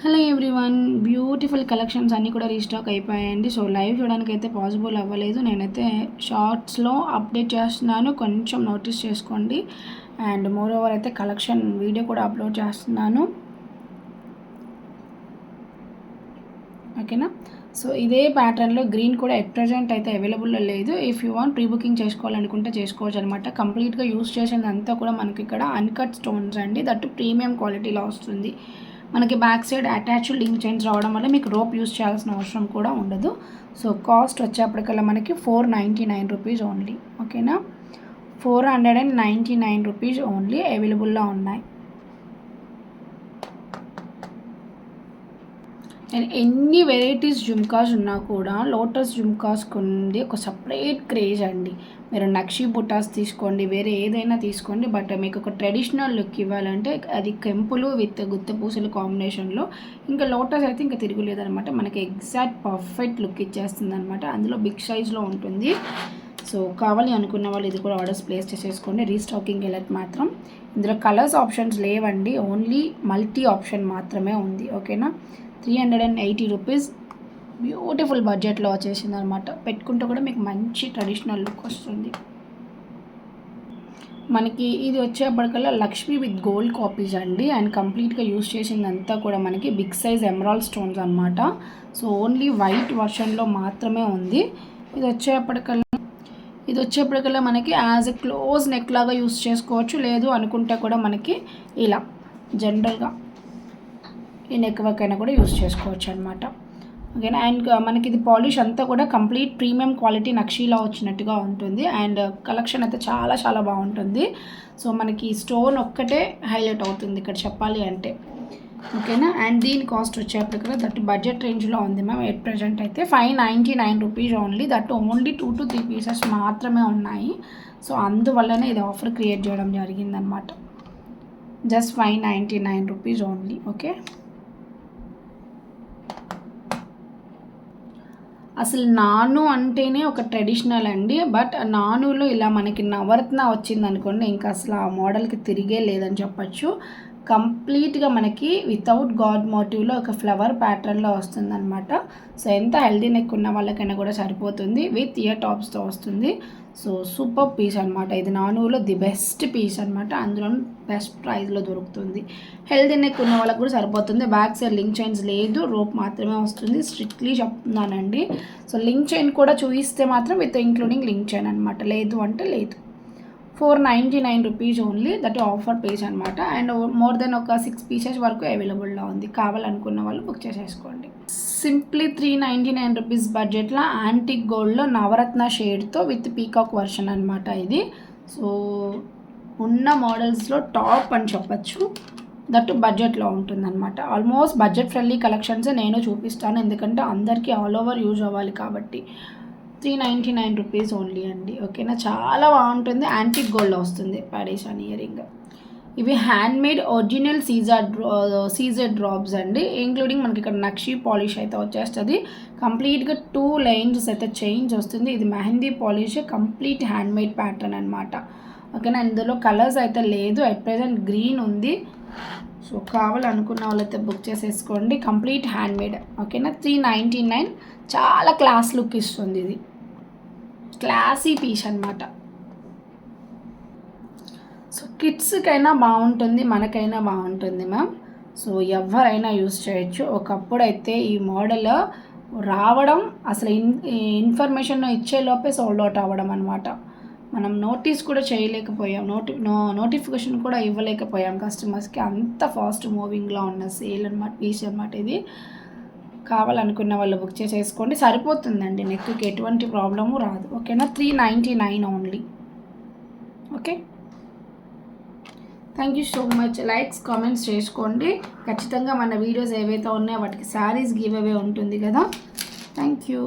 Hello everyone, beautiful collections అన్నీ కూడా restock అయిపోయాయండి. సో లైవ్ చూడడానికి అయితే పాసిబుల్ అవ్వలేదు. నేనైతే షార్ట్స్లో అప్డేట్ చేస్తున్నాను, కొంచెం నోటీస్ చేసుకోండి. అండ్ మోర్ ఓవర్ అయితే కలెక్షన్ వీడియో కూడా అప్లోడ్ చేస్తున్నాను, ఓకేనా. సో ఇదే ప్యాటర్న్లో గ్రీన్ కూడా ఎట్ ప్రజెంట్ అయితే అవైలబుల్లో లేదు. If you want pre booking చేసుకోవాలనుకుంటే చేసుకోవచ్చు అనమాట. కంప్లీట్గా యూస్ చేసిందంతా కూడా మనకి ఇక్కడ అన్కట్ స్టోన్స్ అండి, దట్టు ప్రీమియం క్వాలిటీలో వస్తుంది. మనకి back side attached link chains రావడం వల్ల మీకు రోప్ యూస్ చేయాల్సిన అవసరం కూడా ఉండదు. సో కాస్ట్ వచ్చేప్పటికల్లా మనకి 499 రూపీస్ ఓన్లీ, ఓకేనా. 499 రూపీస్ ఓన్లీ అవైలబుల్లో ఉన్నాయి. అండ్ ఎన్ని వెరైటీస్ జుమ్కాస్ ఉన్నా కూడా లోటస్ జుమ్కాస్కి ఉంది ఒక సపరేట్ క్రేజ్ అండి. మీరు నక్షి బుటాస్ తీసుకోండి, వేరే ఏదైనా తీసుకోండి, బట్ మీకు ఒక ట్రెడిషనల్ లుక్ ఇవ్వాలంటే అది కెంపులు విత్ గుత్త పూసలు కాంబినేషన్లో ఇంకా లోటస్ అయితే ఇంకా తిరుగులేదనమాట. మనకి ఎగ్జాక్ట్ పర్ఫెక్ట్ లుక్ ఇచ్చేస్తుంది అనమాట. అందులో బిగ్ సైజ్లో ఉంటుంది. సో కావాలి అనుకున్న వాళ్ళు ఇది కూడా ఆర్డర్స్ ప్లేస్ చేసేసుకోండి. రీస్టాకింగ్ ఎలర్ట్ మాత్రం ఇందులో కలర్స్ ఆప్షన్స్ లేవండి, ఓన్లీ మల్టీ ఆప్షన్ మాత్రమే ఉంది, ఓకేనా. 380 రూపీస్ బ్యూటిఫుల్ బడ్జెట్లో వచ్చేసింది అనమాట. పెట్టుకుంటే కూడా మీకు మంచి ట్రెడిషనల్ లుక్ వస్తుంది. మనకి ఇది వచ్చేప్పటికల్లా లక్ష్మీ విత్ గోల్డ్ కాపీస్ అండి. అండ్ కంప్లీట్గా యూస్ చేసిందంతా కూడా మనకి బిగ్ సైజ్ ఎమరాల్డ్ స్టోన్స్ అనమాట. సో ఓన్లీ వైట్ వర్షన్లో మాత్రమే ఉంది. ఇది వచ్చేప్పటికల్లా మనకి యాజ్ ఎ క్లోజ్ నెక్ లాగా యూస్ చేసుకోవచ్చు, లేదు అనుకుంటే కూడా మనకి ఇలా జనరల్గా ఈ నెక్ వర్క్ అయినా కూడా యూస్ చేసుకోవచ్చు అనమాట, ఓకేనా. అండ్ మనకి ఇది పాలిష్ అంతా కూడా కంప్లీట్ ప్రీమియం క్వాలిటీ నక్షీలా వచ్చినట్టుగా ఉంటుంది. అండ్ కలెక్షన్ అయితే చాలా చాలా బాగుంటుంది. సో మనకి స్టోన్ ఒక్కటే హైలైట్ అవుతుంది ఇక్కడ చెప్పాలి అంటే, ఓకేనా. అండ్ దీని కాస్ట్ వచ్చేప్పటికల్లా దట్ బడ్జెట్ రేంజ్లో ఉంది మ్యామ్. ఎట్ ప్రజెంట్ అయితే 599 rupees only, that only 2 to 3 pieces మాత్రమే ఉన్నాయి. సో అందువల్లనే ఇది ఆఫర్ క్రియేట్ చేయడం జరిగిందనమాట. Just 599 rupees only, okay. అసలు నాను అంటేనే ఒక ట్రెడిషనల్ అండి, బట్ నానులో ఇలా మనకి నవరత్న వచ్చింది అనుకోండి, ఇంకా అసలు ఆ మోడల్కి తిరిగే లేదని చెప్పచ్చు. కంప్లీట్గా మనకి వితౌట్ గాడ్ మోటివ్లో ఒక ఫ్లవర్ ప్యాటర్న్లో వస్తుందన్నమాట. సో ఎంత హెల్దీ నెక్ ఉన్న వాళ్ళకైనా కూడా సరిపోతుంది, విత్ ఇయర్ టాప్స్తో వస్తుంది. సో సూపర్ పీస్ అనమాట. ఇది నానులో ది బెస్ట్ పీస్ అనమాట, అందులో బెస్ట్ ప్రైస్లో దొరుకుతుంది. హెల్దీ నెక్ ఉన్న వాళ్ళకి కూడా సరిపోతుంది. బ్యాక్ సైడ్ లింక్ చైన్స్ లేదు, రోప్ మాత్రమే వస్తుంది. స్ట్రిక్ట్లీ చెప్తున్నానండి. సో లింక్ చైన్ కూడా చూపిస్తే మాత్రం విత్ ఇంక్లూడింగ్ లింక్ చైన్ అనమాట, లేదు అంటే లేదు. 499 rupees only, that offer page అనమాట. అండ్ మోర్ దెన్ ఒక 6 పీసెస్ వరకు అవైలబుల్లో ఉంది. కావాలనుకున్న వాళ్ళు బుక్ చేసేసుకోండి. సింప్లీ 399 రూపీస్ బడ్జెట్లో యాంటిక్ గోల్డ్లో నవరత్న షేడ్తో విత్ పీకాక్ వర్షన్ అనమాట ఇది. సో ఉన్న మోడల్స్లో టాప్ అని చెప్పచ్చు, దట్ బడ్జెట్లో ఉంటుందన్నమాట. ఆల్మోస్ట్ బడ్జెట్ ఫ్రెండ్లీ కలెక్షన్స్ నేను చూపిస్తాను, ఎందుకంటే అందరికీ ఆల్ ఓవర్ యూజ్ అవ్వాలి కాబట్టి. 399 రూపీస్ ఓన్లీ అండి, ఓకేనా. చాలా బాగుంటుంది. యాంటిక్ గోల్డ్ వస్తుంది పాడేషన్ ఇయర్ రింగ్. ఇవి హ్యాండ్మేడ్ ఒరిజినల్ సీజెడ్ డ్రాప్స్ అండి, ఇంక్లూడింగ్ మనకి ఇక్కడ నక్షి పాలిష్ అయితే వచ్చేస్తుంది. కంప్లీట్గా 2 లైన్స్ అయితే చైన్స్ వస్తుంది. ఇది mehndi polish, complete handmade pattern అనమాట, ఓకేనా. ఇందులో కలర్స్ అయితే లేదు, అట్ ప్రెజెంట్ గ్రీన్ ఉంది. సో కావాలనుకున్న వాళ్ళైతే బుక్ చేసేసుకోండి. కంప్లీట్ హ్యాండ్మేడ్, ఓకేనా. 399, చాలా క్లాస్ లుక్ ఇస్తుంది. ఇది క్లాసీ పీస్ అనమాట. సో కిడ్స్కైనా బాగుంటుంది, మనకైనా బాగుంటుంది మ్యామ్. సో ఎవరైనా యూస్ చేయొచ్చు. ఒకప్పుడు అయితే ఈ మోడల్ రావడం అసలు ఇన్ఫర్మేషన్ ఇచ్చేలోపే సోల్డ్ అవుట్ అవ్వడం అనమాట. మనం నోటీస్ కూడా చేయలేకపోయాం, నోటిఫికేషన్ కూడా ఇవ్వలేకపోయాం కస్టమర్స్కి, అంత ఫాస్ట్ మూవింగ్లో ఉన్న సేల్ అనమాట, పీస్ అనమాట ఇది. కావాలనుకున్న వాళ్ళు బుక్ చేసేసుకోండి, సరిపోతుందండి. నెక్కి ఎటువంటి ప్రాబ్లము రాదు, ఓకేనా. 399 only, okay. Thank you so much. Likes comments చేసుకోండి ఖచ్చితంగా. మన వీడియోస్ ఏవైతే ఉన్నాయో వాటికి శారీస్ గివ్ అవే ఉంటుంది కదా. Thank you.